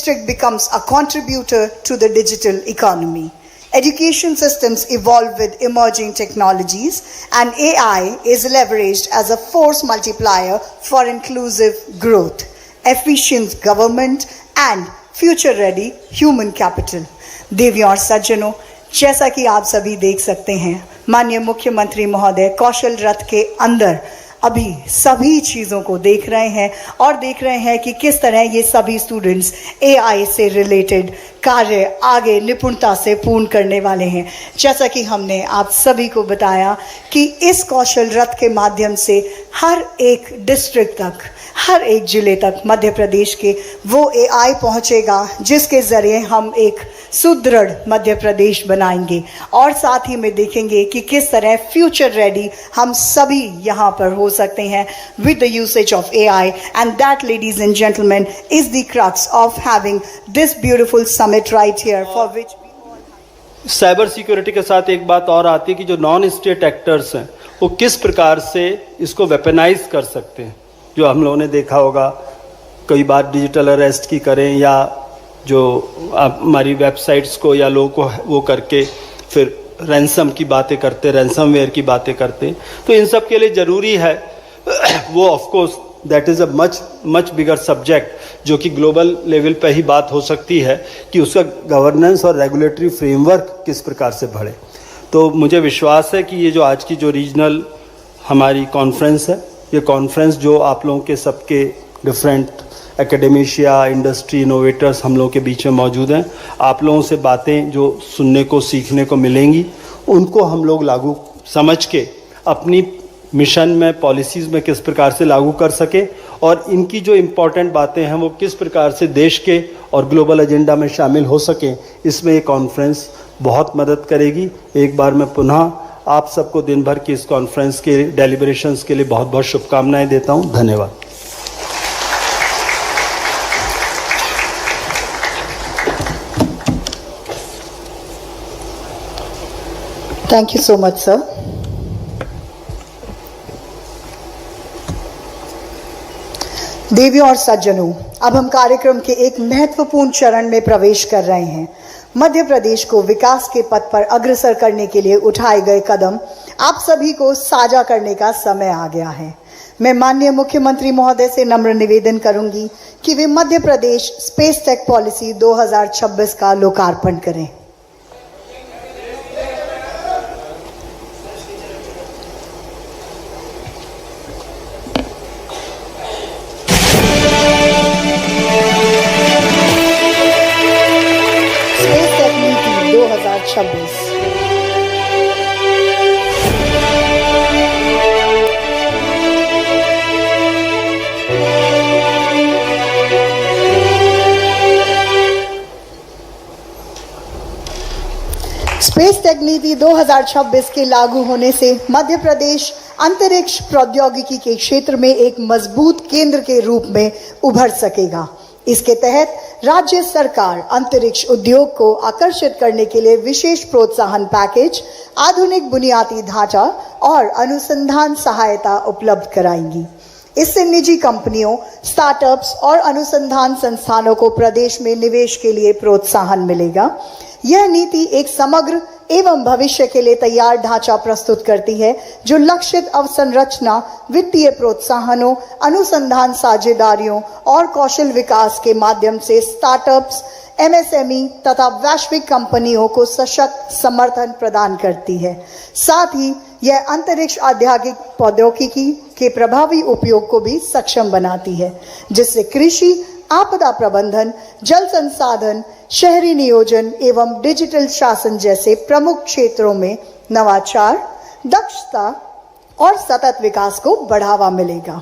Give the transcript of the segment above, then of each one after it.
district becomes a contributor to the digital economy. Education systems evolve with emerging technologies, and AI is leveraged as a force multiplier for inclusive growth, efficient government, and future-ready human capital. देवियों और सज्जनों, जैसा कि आप सभी देख सकते हैं, माननीय मुख्यमंत्री महोदय कौशल रथ के अंदर अभी सभी चीज़ों को देख रहे हैं और देख रहे हैं कि किस तरह ये सभी स्टूडेंट्स एआई से रिलेटेड कार्य आगे निपुणता से पूर्ण करने वाले हैं। जैसा कि हमने आप सभी को बताया कि इस कौशल रथ के माध्यम से हर एक डिस्ट्रिक्ट तक, हर एक जिले तक मध्य प्रदेश के वो एआई पहुंचेगा जिसके ज़रिए हम एक सुदृढ़ मध्य प्रदेश बनाएंगे और साथ ही में देखेंगे कि किस तरह फ्यूचर रेडी हम सभी यहाँ पर हो सकते हैं with the usage of AI, and that, ladies and gentlemen, is the crux of having this beautiful summit right here, for which cyber security के साथ एक बात और आती है कि जो नॉन स्टेट एक्टर्स हैं वो किस प्रकार से इसको वेपनाइज कर सकते हैं। जो हम लोगों ने देखा होगा कई बार डिजिटल अरेस्ट की करें या जो हमारी वेबसाइट्स को या लोगों को वो करके फिर रैंसम की बातें करते, रैंसमवेयर की बातें करते, तो इन सब के लिए ज़रूरी है वो of course that is a much bigger subject जो कि ग्लोबल लेवल पे ही बात हो सकती है कि उसका गवर्नेंस और रेगुलेटरी फ्रेमवर्क किस प्रकार से बढ़े। तो मुझे विश्वास है कि ये जो आज की जो रीजनल हमारी कॉन्फ्रेंस है, ये कॉन्फ्रेंस जो आप लोगों के सबके डिफरेंट एकेडमिशिया, इंडस्ट्री, इनोवेटर्स हम लोगों के बीच में मौजूद हैं, आप लोगों से बातें जो सुनने को सीखने को मिलेंगी उनको हम लोग लागू समझ के अपनी मिशन में, पॉलिसीज़ में किस प्रकार से लागू कर सके और इनकी जो इम्पॉर्टेंट बातें हैं वो किस प्रकार से देश के और ग्लोबल एजेंडा में शामिल हो सकें, इसमें ये कॉन्फ्रेंस बहुत मदद करेगी। एक बार मैं पुनः आप सबको दिन भर की इस कॉन्फ्रेंस के डेलिब्रेशंस के लिए बहुत बहुत शुभकामनाएं देता हूं। धन्यवाद। Thank you so much sir. देवियों और सज्जनों, अब हम कार्यक्रम के एक महत्वपूर्ण चरण में प्रवेश कर रहे हैं। मध्य प्रदेश को विकास के पथ पर अग्रसर करने के लिए उठाए गए कदम आप सभी को साझा करने का समय आ गया है। मैं माननीय मुख्यमंत्री महोदय से नम्र निवेदन करूंगी कि वे Madhya Pradesh space tech policy 2026 का लोकार्पण करें। स्पेस टेक नीति 2026 के लागू होने से मध्य प्रदेश अंतरिक्ष प्रौद्योगिकी के क्षेत्र में एक मजबूत केंद्र के रूप में उभर सकेगा। इसके तहत राज्य सरकार अंतरिक्ष उद्योग को आकर्षित करने के लिए विशेष प्रोत्साहन पैकेज, आधुनिक बुनियादी ढांचा और अनुसंधान सहायता उपलब्ध कराएंगी। इससे निजी कंपनियों, स्टार्टअप्स और अनुसंधान संस्थानों को प्रदेश में निवेश के लिए प्रोत्साहन मिलेगा। यह नीति एक समग्र एवं भविष्य के लिए तैयार ढांचा प्रस्तुत करती है जो लक्षित अवसंरचना, वित्तीय प्रोत्साहनों, अनुसंधान साझेदारियों और कौशल विकास के माध्यम से स्टार्टअप्स, एमएसएमई तथा वैश्विक कंपनियों को सशक्त समर्थन प्रदान करती है। साथ ही यह अंतरिक्ष औद्योगिक प्रौद्योगिकी के प्रभावी उपयोग को भी सक्षम बनाती है, जिससे कृषि, आपदा प्रबंधन, जल संसाधन, शहरी नियोजन एवं डिजिटल शासन जैसे प्रमुख क्षेत्रों में नवाचार, दक्षता और सतत विकास को बढ़ावा मिलेगा।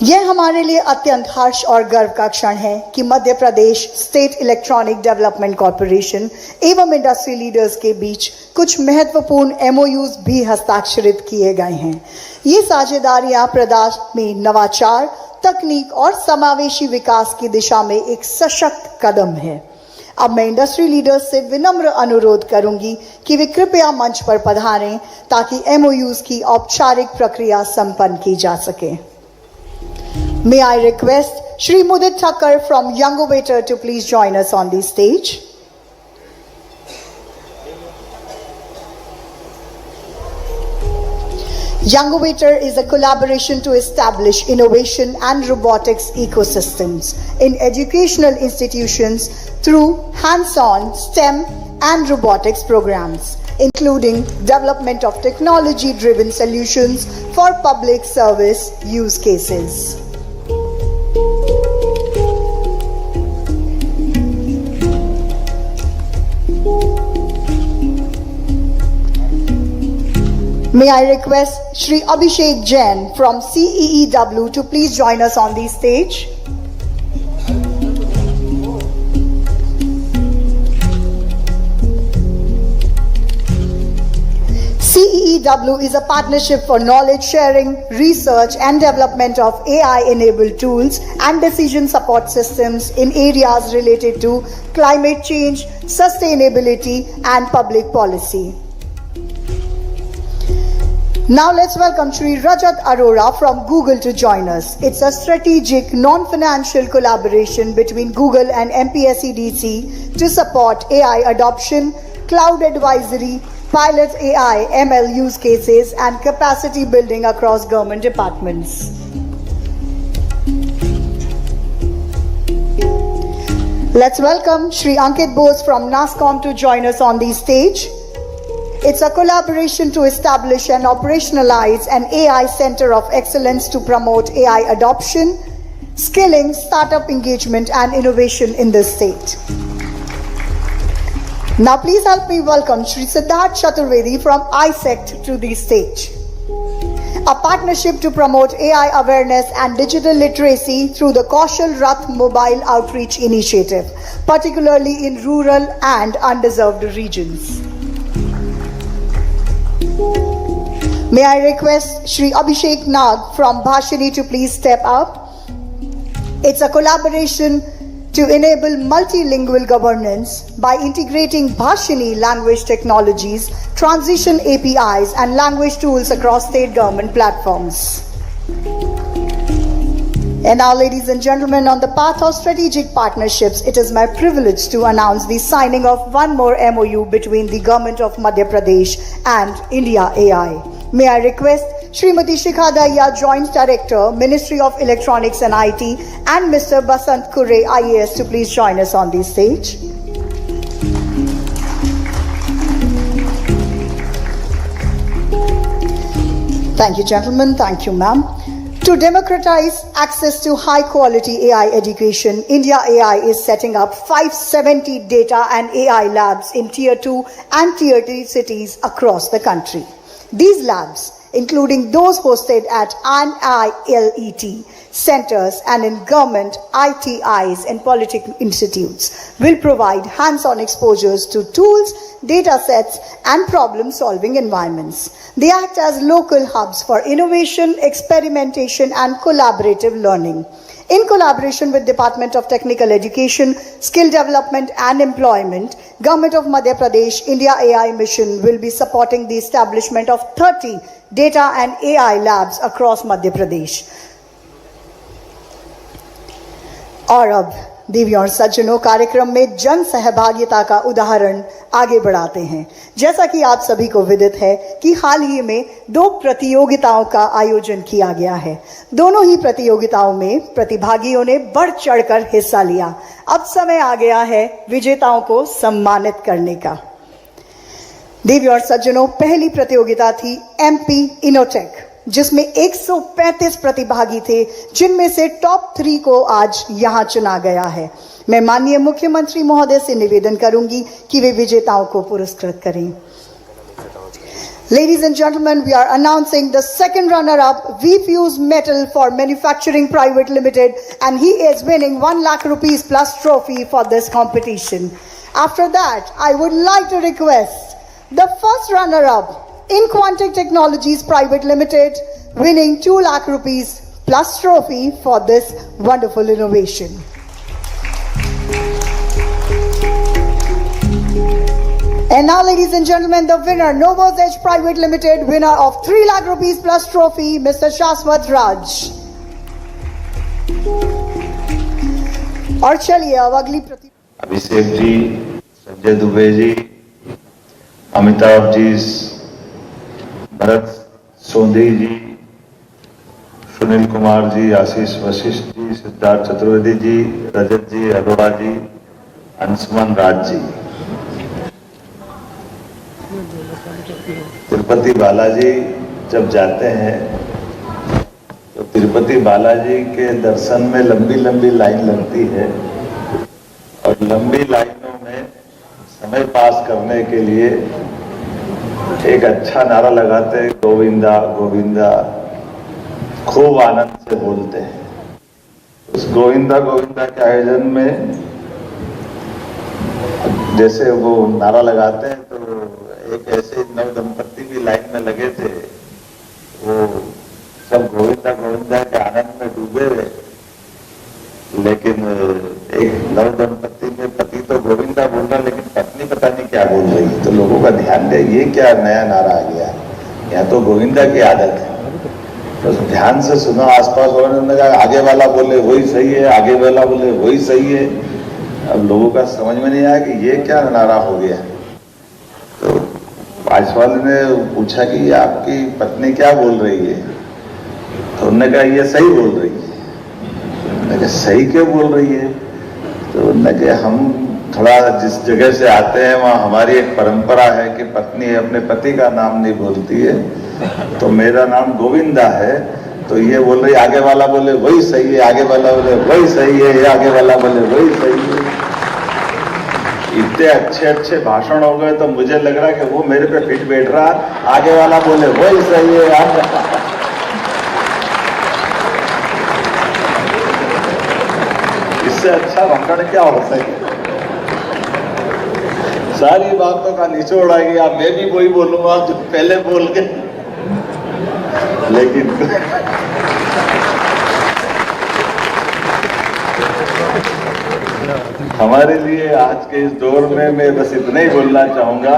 यह हमारे लिए अत्यंत हर्ष और गर्व का क्षण है कि Madhya Pradesh state electronic development corporation एवं इंडस्ट्री लीडर्स के बीच कुछ महत्वपूर्ण एमओयूज भी हस्ताक्षरित किए गए हैं। ये साझेदारियां प्रदेश में नवाचार, तकनीक और समावेशी विकास की दिशा में एक सशक्त कदम है। अब मैं इंडस्ट्री लीडर्स से विनम्र अनुरोध करूंगी कि वे कृपया मंच पर पधारें ताकि एमओयूज की औपचारिक प्रक्रिया संपन्न की जा सके। May I request Shri Mudit Thakkar from Youngovator to please join us on the stage. Youngovator is a collaboration to establish innovation and robotics ecosystems in educational institutions through hands-on STEM and robotics programs, including development of technology-driven solutions for public service use cases. May I request Shri Abhishek Jain from CEEW to please join us on the stage. CEEW is a partnership for knowledge sharing, research and development of AI-enabled tools and decision support systems in areas related to climate change, sustainability and public policy. Now let's welcome Shri Rajat Arora from Google to join us. It's a strategic, non-financial collaboration between Google and MPSEDC to support AI adoption, cloud advisory, pilot AI, ML use cases, and capacity building across government departments. Let's welcome Shri Ankit Bose from NASSCOM to join us on the stage. It's a collaboration to establish and operationalize an AI Center of Excellence to promote AI adoption, skilling, startup engagement, and innovation in the state. Now please help me welcome Shri Siddharth Chaturvedi from iSect to the stage. A partnership to promote AI awareness and digital literacy through the Kaushal Rath Mobile Outreach Initiative, particularly in rural and underserved regions. May I request Shri Abhishek Nag from Bhashini to please step up. It's a collaboration to enable multilingual governance by integrating Bhashini language technologies, transition APIs, and language tools across state government platforms. And now, ladies and gentlemen, on the path of strategic partnerships, it is my privilege to announce the signing of one more MOU between the Government of Madhya Pradesh and India AI. May I request Srimati Shikha Dahiya, Joint Director, Ministry of Electronics and IT, and Mr. Basant Kure, IAS, to please join us on the stage. Thank you, gentlemen. Thank you, ma'am. To democratize access to high-quality AI education, India AI is setting up 570 data and AI labs in Tier 2 and Tier 3 cities across the country. These labs, including those hosted at NILET centers and in government, ITIs and polytechnic institutes, will provide hands-on exposures to tools, data sets and problem-solving environments. They act as local hubs for innovation, experimentation and collaborative learning. In collaboration with Department of Technical Education, Skill Development and Employment, Government of Madhya Pradesh India AI Mission will be supporting the establishment of 30 data and AI labs across Madhya Pradesh. और अब देवी और सज्जनों, कार्यक्रम में जन सहभागिता का उदाहरण आगे बढ़ाते हैं। जैसा कि आप सभी को विदित है कि हाल ही में 2 प्रतियोगिताओं का आयोजन किया गया है। दोनों ही प्रतियोगिताओं में प्रतिभागियों ने बढ़ चढ़कर हिस्सा लिया। अब समय आ गया है विजेताओं को सम्मानित करने का। देवी और सज्जनों, पहली प्रतियोगिता थी MP इनोटेक, जिसमें 135 प्रतिभागी थे, जिनमें से टॉप 3 को आज यहां चुना गया है। मैं माननीय मुख्यमंत्री महोदय से निवेदन करूंगी कि वे विजेताओं को पुरस्कृत करें। Ladies and gentlemen, we are announcing the second runner-up, V-Fuse Metal for Manufacturing Private Limited, and he is winning 1 lakh rupees plus trophy for this competition. After that, I would like to request the first runner-up, in Quantic Technologies Private Limited, winning 2 lakh rupees plus trophy for this wonderful innovation. And now, ladies and gentlemen, the winner, Novos Edge Private Limited, winner of 3 lakh rupees plus trophy, Mr. Shaswat Raj. और चलिए अब अगली अभिषेक जी, संजय दुबे जी, अमिताभ जी, भरत सोंधी जी, सुनील कुमार जी, आशीष वशिष्ठ जी, सिद्धार्थ चतुर्वेदी जी, रजत जी, अरोड़ा जी, अंशुमन राज जी, तिरुपति बालाजी जब जाते हैं तो तिरुपति बालाजी के दर्शन में लंबी लंबी लाइन लगती है और लंबी लाइनों में समय पास करने के लिए एक अच्छा नारा लगाते हैं, गोविंदा गोविंदा, खूब आनंद से बोलते हैं। उस गोविंदा गोविंदा के आयोजन में जैसे वो नारा लगाते हैं तो एक ऐसे नव दंपत्ति भी लाइन में लगे थे, वो सब गोविंदा गोविंदा के आनंद में डूबे हुए, लेकिन एक नव दंपत्ति में पति तो गोविंदा बोल रहा लेकिन पत्नी पता नहीं क्या बोल रही है। तो लोगों का ध्यान दे, ये क्या नया नारा आ गया, यहाँ तो गोविंदा की आदत है। तो ध्यान से सुना, आसपास वालों ने कहा आगे वाला बोले वही सही है, आगे वाला बोले वही सही है। अब लोगों का समझ में नहीं आया कि ये क्या नारा हो गया। तो पास वाले ने पूछा कि आपकी पत्नी क्या बोल रही है, तो उन्होंने कहा ये सही बोल रही है। उन्होंने कहा सही क्यों बोल रही है, तो उन्होंने कहा हम थोड़ा जिस जगह से आते हैं वहाँ हमारी एक परंपरा है कि पत्नी अपने पति का नाम नहीं बोलती है, तो मेरा नाम गोविंदा है, तो ये बोल रही आगे वाला बोले वही सही है, आगे वाला बोले वही सही है, ये आगे वाला बोले वही सही है। इतने अच्छे अच्छे भाषण हो गए तो मुझे लग रहा कि वो मेरे पे फिट बैठ रहा, आगे वाला बोले वही सही है। इससे अच्छा भाषण क्या हो सके। सारी बातों का निचोड़ आ गया, मैं भी वही बोलूंगा जो पहले बोल के, लेकिन हमारे लिए आज के इस दौर में मैं बस इतना ही बोलना चाहूंगा,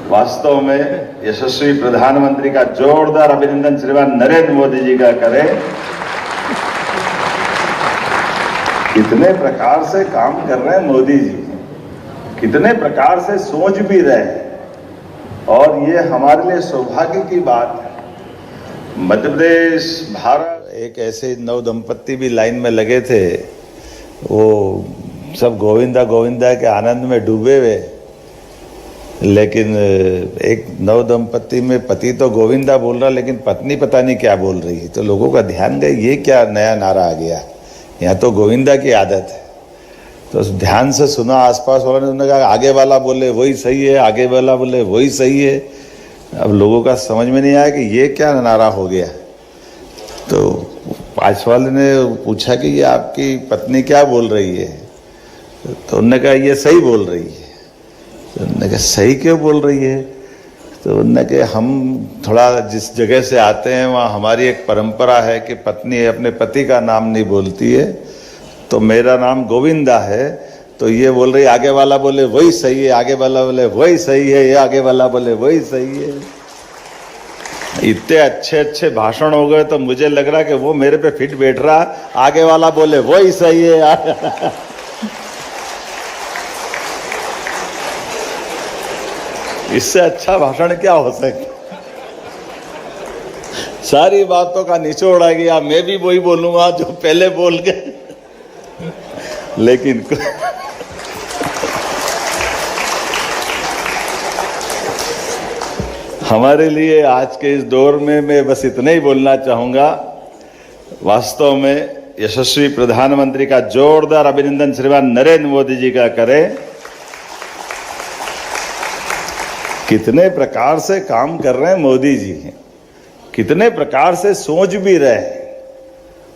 वास्तव में यशस्वी प्रधानमंत्री का जोरदार अभिनंदन श्रीमान नरेंद्र मोदी जी का करें। कितने प्रकार से काम कर रहे हैं मोदी जी, कितने प्रकार से सोच भी रहे हैं, और ये हमारे लिए सौभाग्य की बात है। मध्य प्रदेश भारत एक ऐसे नव दंपत्ति भी लाइन में लगे थे, वो सब गोविंदा गोविंदा के आनंद में डूबे हुए, लेकिन एक नव दंपत्ति में पति तो गोविंदा बोल रहा लेकिन पत्नी पता नहीं क्या बोल रही है। तो लोगों का ध्यान गया, ये क्या नया नारा आ गया, यहाँ तो गोविंदा की आदत है। तो ध्यान से सुना, आसपास वालों ने कहा आगे वाला बोले वही सही है, आगे वाला बोले वही सही है। अब लोगों का समझ में नहीं आया कि ये क्या नारा हो गया। तो पास वाले ने पूछा कि ये आपकी पत्नी क्या बोल रही है, तो उन्होंने कहा ये सही बोल रही है। तो उन्होंने कहा सही क्यों बोल रही है, तो उन्होंने कहा हम थोड़ा जिस जगह से आते हैं वहाँ हमारी एक परंपरा है कि पत्नी अपने पति का नाम नहीं बोलती है, तो मेरा नाम गोविंदा है, तो ये बोल रही आगे वाला बोले वही सही है, आगे वाला बोले वही सही है, ये आगे वाला बोले वही सही है। इतने अच्छे अच्छे भाषण हो गए तो मुझे लग रहा कि वो मेरे पे फिट बैठ रहा, आगे वाला बोले वही सही है। इससे अच्छा भाषण क्या हो सके। सारी बातों का निचोड़ आ गया, मैं भी वही बोलूंगा जो पहले बोल गए, लेकिन हमारे लिए आज के इस दौर में मैं बस इतना ही बोलना चाहूंगा, वास्तव में यशस्वी प्रधानमंत्री का जोरदार अभिनंदन श्रीमान नरेंद्र मोदी जी का करें। कितने प्रकार से काम कर रहे हैं मोदी जी, कितने प्रकार से सोच भी रहे हैं,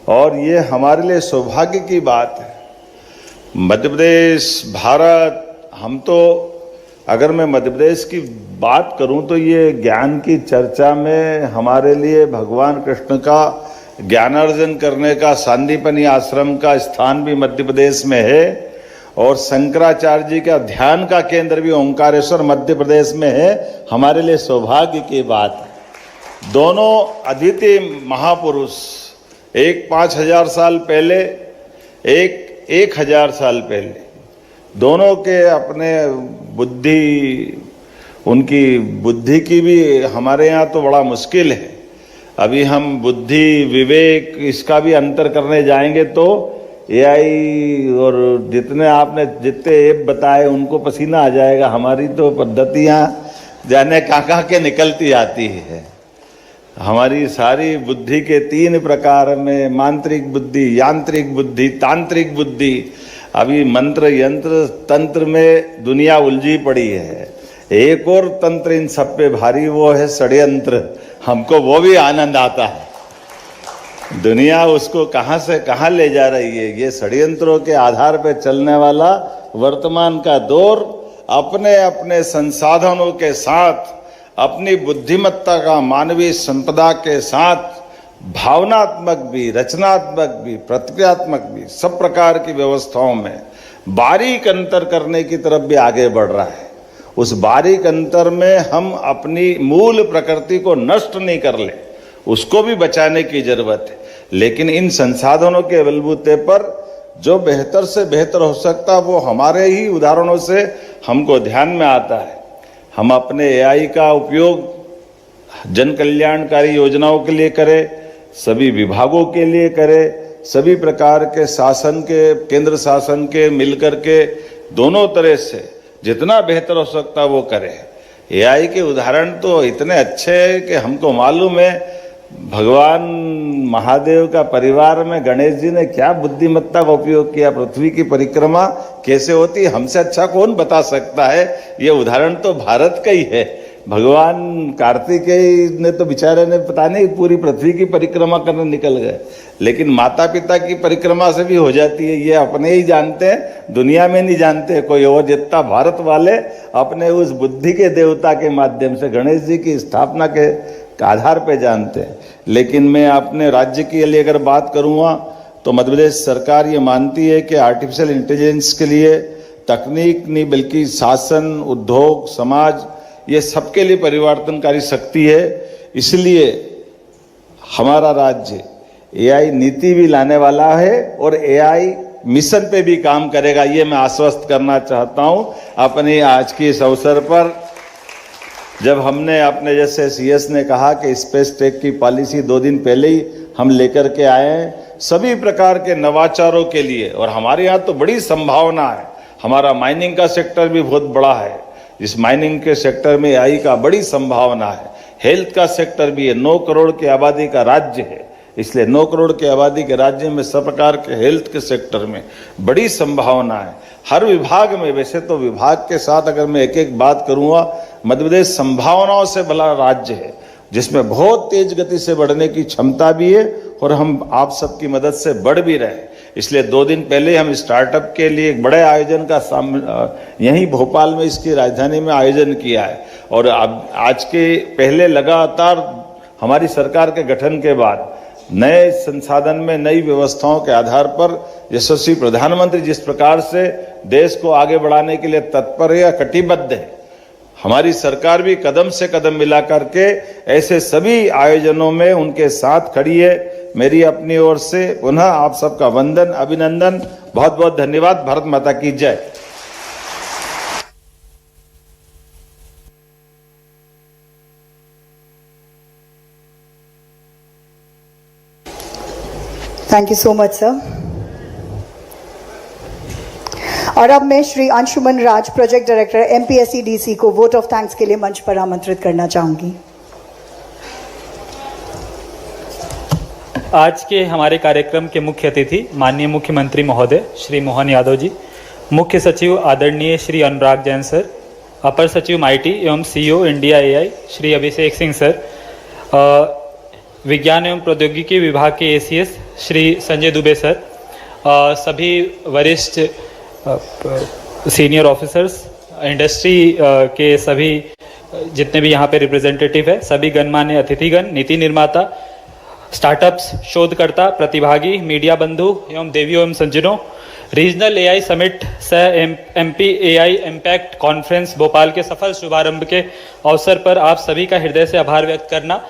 और ये हमारे लिए सौभाग्य की बात है। मध्य प्रदेश भारत, हम तो अगर मैं मध्य प्रदेश की बात करूं तो ये ज्ञान की चर्चा में हमारे लिए भगवान कृष्ण का ज्ञानार्जन करने का सांदीपनी आश्रम का स्थान भी मध्य प्रदेश में है, और शंकराचार्य जी का ध्यान का केंद्र भी ओंकारेश्वर मध्य प्रदेश में है। हमारे लिए सौभाग्य की बात है। दोनों अद्वितीय महापुरुष, एक 5000 साल पहले, एक 1000 साल पहले दोनों के अपने उनकी बुद्धि की भी हमारे यहाँ तो बड़ा मुश्किल है। अभी हम बुद्धि विवेक इसका भी अंतर करने जाएंगे तो एआई और जितने ऐप बताए उनको पसीना आ जाएगा। हमारी तो पद्धतियाँ जाने कहाँ के निकलती आती है। हमारी सारी बुद्धि के 3 प्रकार में मांत्रिक बुद्धि, यांत्रिक बुद्धि, तांत्रिक बुद्धि। अभी मंत्र यंत्र तंत्र में दुनिया उलझी पड़ी है। एक और तंत्र इन सब पे भारी, वो है षड्यंत्र। हमको वो भी आनंद आता है। दुनिया उसको कहाँ से कहाँ ले जा रही है। ये षड्यंत्रों के आधार पे चलने वाला वर्तमान का दौर अपने अपने संसाधनों के साथ, अपनी बुद्धिमत्ता का मानवीय संपदा के साथ, भावनात्मक भी, रचनात्मक भी, प्रतिक्रियात्मक भी, सब प्रकार की व्यवस्थाओं में बारीक अंतर करने की तरफ भी आगे बढ़ रहा है। उस बारीक अंतर में हम अपनी मूल प्रकृति को नष्ट नहीं कर ले, उसको भी बचाने की जरूरत है। लेकिन इन संसाधनों के बलबूते पर जो बेहतर से बेहतर हो सकता वो हमारे ही उदाहरणों से हमको ध्यान में आता है। हम अपने एआई का उपयोग जन कल्याणकारी योजनाओं के लिए करें, सभी विभागों के लिए करें, सभी प्रकार के शासन के, केंद्र शासन के मिलकर के दोनों तरह से जितना बेहतर हो सकता वो करें। एआई के उदाहरण तो इतने अच्छे हैं कि हमको मालूम है भगवान महादेव का परिवार में गणेश जी ने क्या बुद्धिमत्ता का उपयोग किया। पृथ्वी की परिक्रमा कैसे होती है हमसे अच्छा कौन बता सकता है। ये उदाहरण तो भारत का ही है। भगवान कार्तिकेय ने तो बेचारे ने पता नहीं पूरी पृथ्वी की परिक्रमा करने निकल गए, लेकिन माता पिता की परिक्रमा से भी हो जाती है। ये अपने ही जानते हैं, दुनिया में नहीं जानते कोई और। जितना भारत वाले अपने उस बुद्धि के देवता के माध्यम से गणेश जी की स्थापना के आधार पे जानते हैं। लेकिन मैं अपने राज्य के लिए अगर बात करूँगा तो मध्य प्रदेश सरकार ये मानती है कि आर्टिफिशियल इंटेलिजेंस के लिए तकनीक नहीं बल्कि शासन, उद्योग, समाज ये सबके लिए परिवर्तनकारी शक्ति है। इसलिए हमारा राज्य एआई नीति भी लाने वाला है और एआई मिशन पे भी काम करेगा, ये मैं आश्वस्त करना चाहता हूं अपनी आज की इस अवसर पर। जब हमने अपने जैसे सीएस ने कहा कि स्पेस टेक की पॉलिसी 2 दिन पहले ही हम लेकर के आए हैं सभी प्रकार के नवाचारों के लिए, और हमारे यहाँ तो बड़ी संभावना है। हमारा माइनिंग का सेक्टर भी बहुत बड़ा है, इस माइनिंग के सेक्टर में एआई का बड़ी संभावना है। हेल्थ का सेक्टर भी है, 9 करोड़ की आबादी का राज्य है, इसलिए 9 करोड़ की आबादी के राज्य में सब प्रकार के हेल्थ के सेक्टर में बड़ी संभावना है। हर विभाग में, वैसे तो विभाग के साथ अगर मैं एक एक बात करूँगा, मध्य प्रदेश संभावनाओं से भरा राज्य है जिसमें बहुत तेज गति से बढ़ने की क्षमता भी है और हम आप सबकी मदद से बढ़ भी रहे हैं। इसलिए 2 दिन पहले हम स्टार्टअप के लिए एक बड़े आयोजन का यहीं भोपाल में इसकी राजधानी में आयोजन किया है। और अब आज के पहले लगातार हमारी सरकार के गठन के बाद नए संसाधन में नई व्यवस्थाओं के आधार पर यशस्वी प्रधानमंत्री जिस प्रकार से देश को आगे बढ़ाने के लिए तत्पर है या कटिबद्ध है, हमारी सरकार भी कदम से कदम मिला करके ऐसे सभी आयोजनों में उनके साथ खड़ी है। मेरी अपनी ओर से पुनः आप सबका वंदन, अभिनंदन, बहुत बहुत धन्यवाद। भारत माता की जय। Thank you so much sir. और अब मैं श्री अंशुमन राज, प्रोजेक्ट डायरेक्टर एमपीएससी को वोट ऑफ थैंक्स के लिए मंच पर आमंत्रित करना चाहूंगी। आज के हमारे कार्यक्रम के मुख्य अतिथि माननीय मुख्यमंत्री महोदय श्री मोहन यादव जी, मुख्य सचिव आदरणीय श्री अनुराग जैन सर, अपर सचिव माइटी एवं CEO India AI Shri Abhishek Singh sir, विज्ञान एवं प्रौद्योगिकी विभाग के एसीएस श्री संजय दुबे सर, सभी वरिष्ठ सीनियर ऑफिसर्स, इंडस्ट्री के सभी जितने भी यहाँ पे रिप्रेजेंटेटिव है, सभी गणमान्य अतिथिगण, नीति निर्माता, स्टार्टअप्स, शोधकर्ता, प्रतिभागी, मीडिया बंधु एवं देवियों एवं सज्जनों, रीजनल एआई समिट सह MP AI impact conference Bhopal के सफल शुभारंभ के अवसर पर आप सभी का हृदय से आभार व्यक्त करना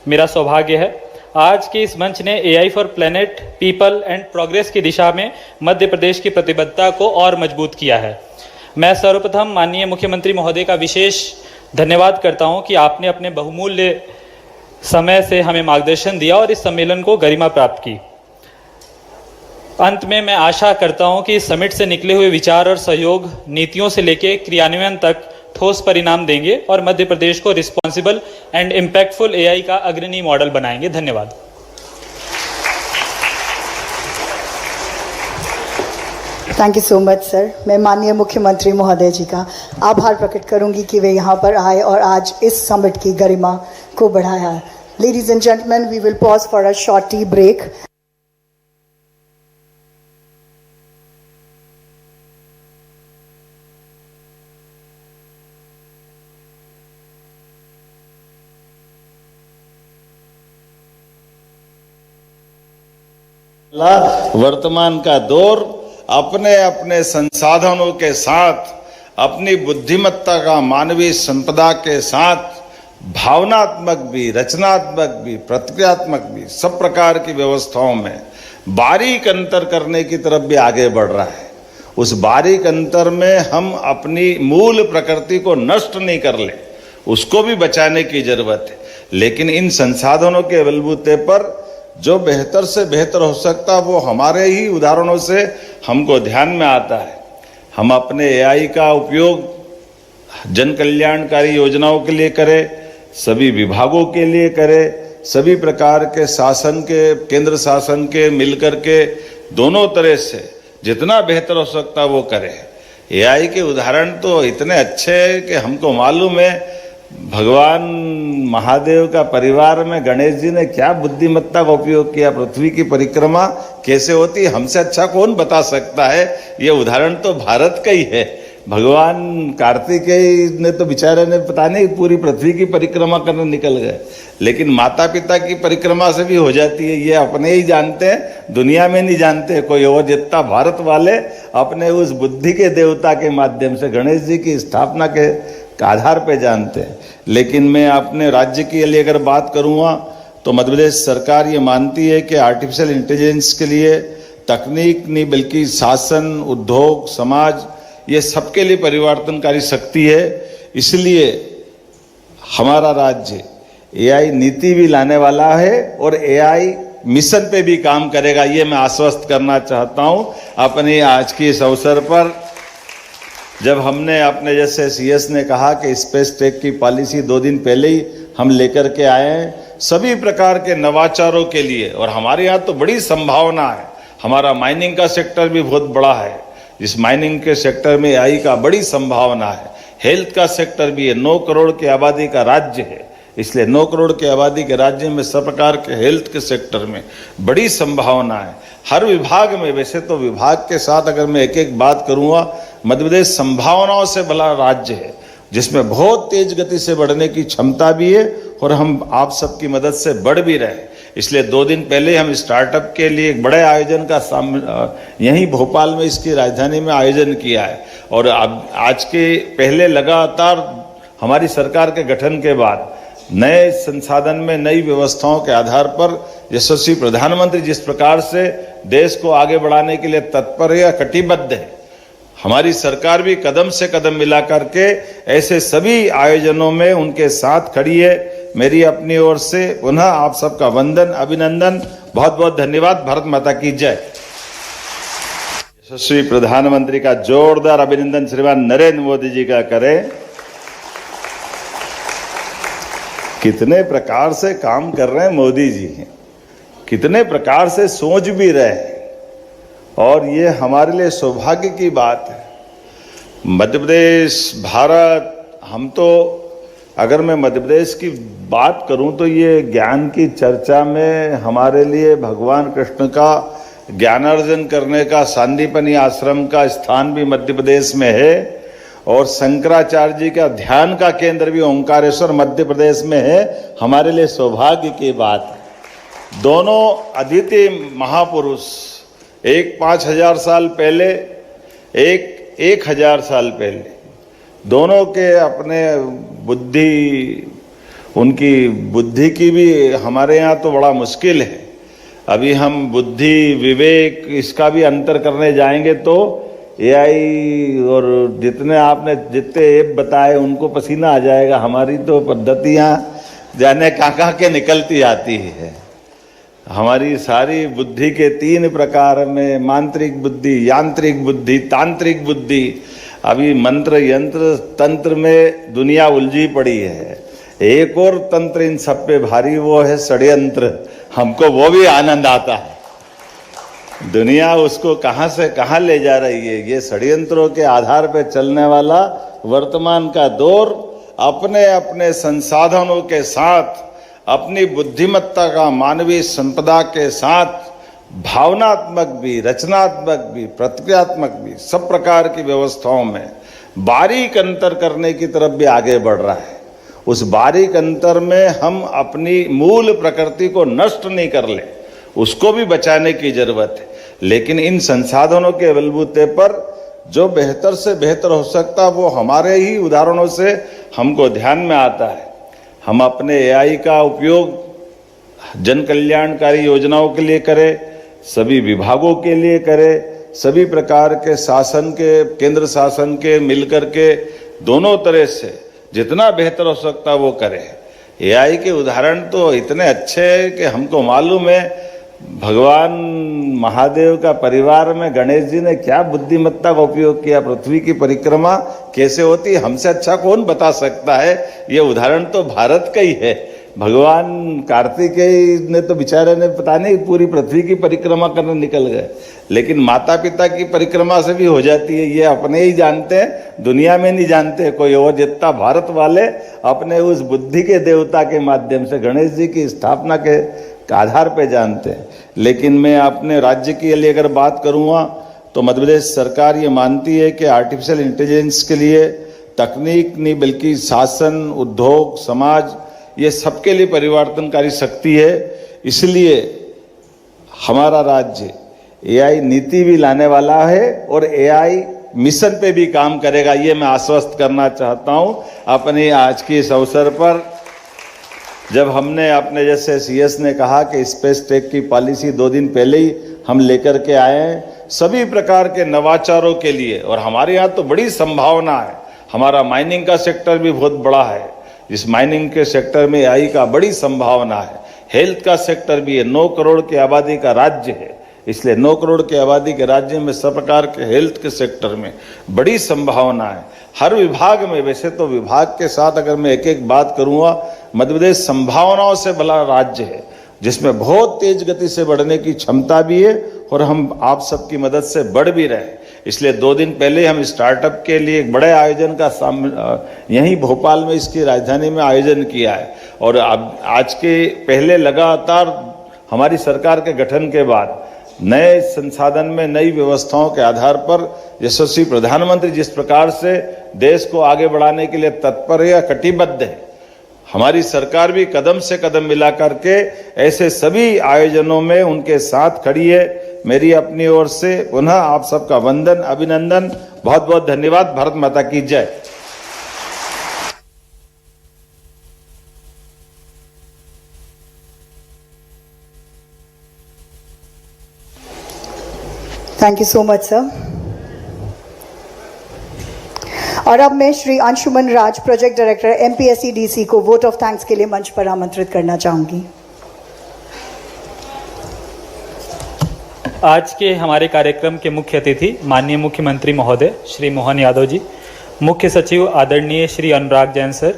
मेरा सौभाग्य है। आज के इस मंच ने AI for planet, people and progress की दिशा में मध्य प्रदेश की प्रतिबद्धता को और मजबूत किया है। मैं सर्वप्रथम माननीय मुख्यमंत्री महोदय का विशेष धन्यवाद करता हूं कि आपने अपने बहुमूल्य समय से हमें मार्गदर्शन दिया और इस सम्मेलन को गरिमा प्राप्त की। अंत में मैं आशा करता हूं कि इस समिट से निकले हुए विचार और सहयोग नीतियों से लेकर क्रियान्वयन तक ठोस परिणाम देंगे और मध्य प्रदेश को रिस्पॉन्सिबल एंड इम्पैक्टफुल एआई का अग्रणी मॉडल बनाएंगे। धन्यवाद। Thank you so much sir. मैं माननीय मुख्यमंत्री महोदय जी का आभार प्रकट करूंगी कि वे यहाँ पर आए और आज इस समिट की गरिमा को बढ़ाया। Ladies and gentleman, we will pause for a short tea break. वर्तमान का दौर अपने अपने संसाधनों के साथ, अपनी बुद्धिमत्ता का मानवीय संपदा के साथ भावनात्मक भी, रचनात्मक भी, प्रतिक्रियात्मक भी सब प्रकार की व्यवस्थाओं में बारीक अंतर करने की तरफ भी आगे बढ़ रहा है। उस बारीक अंतर में हम अपनी मूल प्रकृति को नष्ट नहीं कर ले, उसको भी बचाने की जरूरत है। लेकिन इन संसाधनों के बलबूते पर जो बेहतर से बेहतर हो सकता वो हमारे ही उदाहरणों से हमको ध्यान में आता है। हम अपने एआई का उपयोग जन कल्याणकारी योजनाओं के लिए करें, सभी विभागों के लिए करें, सभी प्रकार के शासन के, केंद्र शासन के मिलकर के दोनों तरह से जितना बेहतर हो सकता वो करें। एआई के उदाहरण तो इतने अच्छे हैं कि हमको मालूम है भगवान महादेव का परिवार में गणेश जी ने क्या बुद्धिमत्ता का उपयोग किया। पृथ्वी की परिक्रमा कैसे होती है हमसे अच्छा कौन बता सकता है। ये उदाहरण तो भारत का ही है। भगवान कार्तिकेय ने तो बेचारे ने पता नहीं पूरी पृथ्वी की परिक्रमा करने निकल गए, लेकिन माता पिता की परिक्रमा से भी हो जाती है। ये अपने ही जानते हैं, दुनिया में नहीं जानते कोई और। जितना भारत वाले अपने उस बुद्धि के देवता के माध्यम से गणेश जी की स्थापना के आधार पे जानते हैं। लेकिन मैं अपने राज्य के लिए अगर बात करूँगा तो मध्य प्रदेश सरकार ये मानती है कि आर्टिफिशियल इंटेलिजेंस के लिए तकनीक नहीं बल्कि शासन, उद्योग, समाज ये सबके लिए परिवर्तनकारी शक्ति है। इसलिए हमारा राज्य एआई नीति भी लाने वाला है और एआई मिशन पे भी काम करेगा, ये मैं आश्वस्त करना चाहता हूं अपनी आज की इस अवसर पर। जब हमने अपने जैसे सीएस ने कहा कि स्पेस टेक की पॉलिसी 2 दिन पहले ही हम लेकर के आए हैं सभी प्रकार के नवाचारों के लिए, और हमारे यहाँ तो बड़ी संभावना है। हमारा माइनिंग का सेक्टर भी बहुत बड़ा है, इस माइनिंग के सेक्टर में एआई का बड़ी संभावना है। हेल्थ का सेक्टर भी है, 9 करोड़ की आबादी का राज्य है, इसलिए 9 करोड़ की आबादी के राज्य में सब प्रकार के हेल्थ के सेक्टर में बड़ी संभावना है। हर विभाग में, वैसे तो विभाग के साथ अगर मैं एक एक बात करूँगा, मध्य प्रदेश संभावनाओं से भरा राज्य है जिसमें बहुत तेज गति से बढ़ने की क्षमता भी है और हम आप सबकी मदद से बढ़ भी रहे। इसलिए 2 दिन पहले हम स्टार्टअप के लिए एक बड़े आयोजन का यहीं भोपाल में इसकी राजधानी में आयोजन किया है। और अब आज के पहले लगातार हमारी सरकार के गठन के बाद नए संसाधन में नई व्यवस्थाओं के आधार पर यशस्वी प्रधानमंत्री जिस प्रकार से देश को आगे बढ़ाने के लिए तत्पर या कटिबद्ध है, हमारी सरकार भी कदम से कदम मिला करके ऐसे सभी आयोजनों में उनके साथ खड़ी है। मेरी अपनी ओर से पुनः आप सबका वंदन, अभिनंदन, बहुत बहुत धन्यवाद। भारत माता की जय। यशस्वी प्रधानमंत्री का जोरदार अभिनंदन श्रीमान नरेंद्र मोदी जी का करें। कितने प्रकार से काम कर रहे हैं मोदी जी, कितने प्रकार से सोच भी रहे हैं, और ये हमारे लिए सौभाग्य की बात है। मध्य प्रदेश, भारत, हम तो अगर मैं मध्य प्रदेश की बात करूं तो ये ज्ञान की चर्चा में हमारे लिए भगवान कृष्ण का ज्ञानार्जन करने का सांदीपनी आश्रम का स्थान भी मध्य प्रदेश में है, और शंकराचार्य जी का ध्यान का केंद्र भी ओंकारेश्वर मध्य प्रदेश में है। हमारे लिए सौभाग्य की बात है। दोनों अद्वितीय महापुरुष, एक 5000 साल पहले, एक 1000 साल पहले, दोनों के अपने बुद्धि उनकी बुद्धि की भी हमारे यहाँ तो बड़ा मुश्किल है। अभी हम बुद्धि विवेक इसका भी अंतर करने जाएंगे तो एआई और जितने ऐप बताए उनको पसीना आ जाएगा। हमारी तो पद्धतियाँ जाने कहाँ के निकलती आती है। हमारी सारी बुद्धि के 3 प्रकार में मांत्रिक बुद्धि, यांत्रिक बुद्धि, तांत्रिक बुद्धि। अभी मंत्र यंत्र तंत्र में दुनिया उलझी पड़ी है। एक और तंत्र इन सब पे भारी, वो है षड्यंत्र। हमको वो भी आनंद आता है। दुनिया उसको कहाँ से कहाँ ले जा रही है। ये षड्यंत्रों के आधार पे चलने वाला वर्तमान का दौर अपने अपने संसाधनों के साथ, अपनी बुद्धिमत्ता का मानवीय संपदा के साथ भावनात्मक भी, रचनात्मक भी, प्रतिक्रियात्मक भी, सब प्रकार की व्यवस्थाओं में बारीक अंतर करने की तरफ भी आगे बढ़ रहा है। उस बारीक अंतर में हम अपनी मूल प्रकृति को नष्ट नहीं कर ले, उसको भी बचाने की जरूरत है। लेकिन इन संसाधनों के बलबूते पर जो बेहतर से बेहतर हो सकता वो हमारे ही उदाहरणों से हमको ध्यान में आता है। हम अपने एआई का उपयोग जन कल्याणकारी योजनाओं के लिए करें, सभी विभागों के लिए करें, सभी प्रकार के शासन के, केंद्र शासन के मिलकर के दोनों तरह से जितना बेहतर हो सकता वो करें। एआई के उदाहरण तो इतने अच्छे हैं कि हमको मालूम है भगवान महादेव का परिवार में गणेश जी ने क्या बुद्धिमत्ता का उपयोग किया। पृथ्वी की परिक्रमा कैसे होती है हमसे अच्छा कौन बता सकता है। ये उदाहरण तो भारत का ही है। भगवान कार्तिकेय ने तो बेचारे ने पता नहीं पूरी पृथ्वी की परिक्रमा करने निकल गए, लेकिन माता पिता की परिक्रमा से भी हो जाती है। ये अपने ही जानते हैं, दुनिया में नहीं जानते कोई और। जितना भारत वाले अपने उस बुद्धि के देवता के माध्यम से गणेश जी की स्थापना के आधार पे जानते हैं। लेकिन मैं अपने राज्य के लिए अगर बात करूँगा तो मध्य प्रदेश सरकार ये मानती है कि आर्टिफिशियल इंटेलिजेंस के लिए तकनीक नहीं बल्कि शासन, उद्योग, समाज ये सबके लिए परिवर्तनकारी शक्ति है। इसलिए हमारा राज्य एआई नीति भी लाने वाला है और एआई मिशन पे भी काम करेगा, ये मैं आश्वस्त करना चाहता हूं अपनी आज की इस अवसर पर। जब हमने अपने जैसे सीएस ने कहा कि स्पेस टेक की पॉलिसी 2 दिन पहले ही हम लेकर के आए हैं सभी प्रकार के नवाचारों के लिए, और हमारे यहाँ तो बड़ी संभावना है। हमारा माइनिंग का सेक्टर भी बहुत बड़ा है, इस माइनिंग के सेक्टर में एआई का बड़ी संभावना है। हेल्थ का सेक्टर भी है, 9 करोड़ की आबादी का राज्य है, इसलिए 9 करोड़ की आबादी के राज्य में सब प्रकार के हेल्थ के सेक्टर में बड़ी संभावना है। हर विभाग में, वैसे तो विभाग के साथ अगर मैं एक एक बात करूँगा, मध्य प्रदेश संभावनाओं से भरा राज्य है जिसमें बहुत तेज गति से बढ़ने की क्षमता भी है और हम आप सबकी मदद से बढ़ भी रहे हैं। इसलिए 2 दिन पहले हम स्टार्टअप के लिए एक बड़े आयोजन का यहीं भोपाल में इसकी राजधानी में आयोजन किया है। और अब आज के पहले लगातार हमारी सरकार के गठन के बाद नए संसाधन में नई व्यवस्थाओं के आधार पर यशस्वी प्रधानमंत्री जिस प्रकार से देश को आगे बढ़ाने के लिए तत्पर या कटिबद्ध है, हमारी सरकार भी कदम से कदम मिला करके ऐसे सभी आयोजनों में उनके साथ खड़ी है। मेरी अपनी ओर से पुनः आप सबका वंदन, अभिनंदन, बहुत बहुत धन्यवाद। भारत माता की जय। Thank you so much sir. और अब मैं श्री अंशुमन राज, प्रोजेक्ट डायरेक्टर एमपीएससी को वोट ऑफ थैंक्स के लिए मंच पर आमंत्रित करना चाहूंगी। आज के हमारे कार्यक्रम के मुख्य अतिथि माननीय मुख्यमंत्री महोदय श्री मोहन यादव जी, मुख्य सचिव आदरणीय श्री अनुराग जैन सर,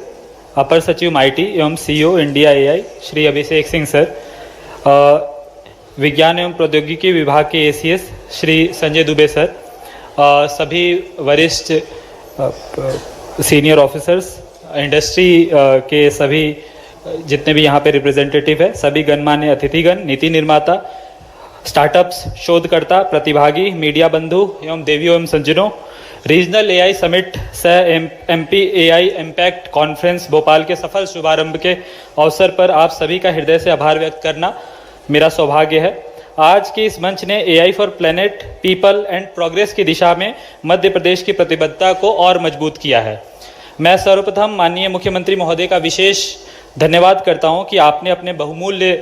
अपर सचिव माइटी एवं CEO India AI Shri Abhishek Singh sir, विज्ञान एवं प्रौद्योगिकी विभाग के एसीएस श्री संजय दुबे सर, सभी वरिष्ठ सीनियर ऑफिसर्स, इंडस्ट्री के सभी जितने भी यहाँ पे रिप्रेजेंटेटिव है, सभी गणमान्य अतिथिगण, नीति निर्माता, स्टार्टअप्स, शोधकर्ता, प्रतिभागी, मीडिया बंधु एवं देवियों एवं सज्जनों, रीजनल एआई समिट सह MP AI impact conference Bhopal के सफल शुभारंभ के अवसर पर आप सभी का हृदय से आभार व्यक्त करना मेरा सौभाग्य है। आज के इस मंच ने AI for planet, people and progress की दिशा में मध्य प्रदेश की प्रतिबद्धता को और मजबूत किया है। मैं सर्वप्रथम माननीय मुख्यमंत्री महोदय का विशेष धन्यवाद करता हूं कि आपने अपने बहुमूल्य